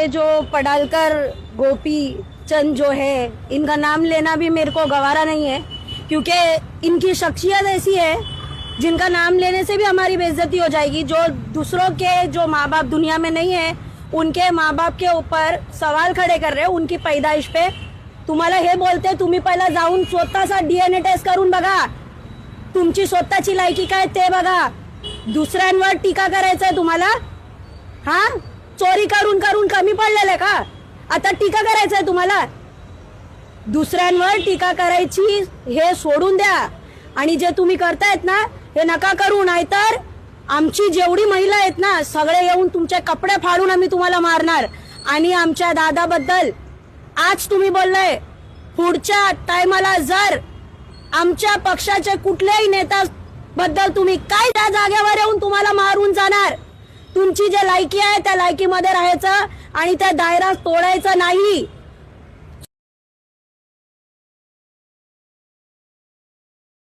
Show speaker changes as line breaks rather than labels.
जो पडालकर गोपी चंद जो है, इनका नाम लेना भी मेरे को गवारा नहीं है, क्योंकि इनकी शख्सियत ऐसी है जिनका नाम लेने से भी हमारी बेइज्जती हो जाएगी। जो दूसरों के जो माँ बाप दुनिया में नहीं है, उनके माँ बाप के ऊपर सवाल खड़े कर रहे, उनकी पैदाइश पे तुम्हाला हे बोलते, तुम्ही पहिला जाऊन स्वतःचा DNA टेस्ट करून बघा, तुमची स्वतःची लायकी काय ते बघा। दुसऱ्यांवर टीका करायचंय तुम्हाला? हा, चोरी करून करून कमी पडलेलं का? आता टीका करायचंय तुम्हाला? दुसऱ्यांवर टीका करायची हे सोडून द्या, आणि जे तुम्ही करतायत ना हे नका करू, नाहीतर आमची जेवढी महिला आहेत ना सगळे येऊन तुमचे कपडे फाडून आम्ही तुम्हाला मारणार। आणि आमच्या दादाबद्दल आज तुम्ही बोललाय, पुढच्या टायमाला जर आमच्या पक्षाचे कुठल्याही नेता बद्दल तुम्ही काय त्या जागेवर येऊन तुम्हाला मारून जाणार। तुमची जे लायकी आहे त्या लायकीमध्ये राहायचं आणि त्या दायरा तोडायचा नाही।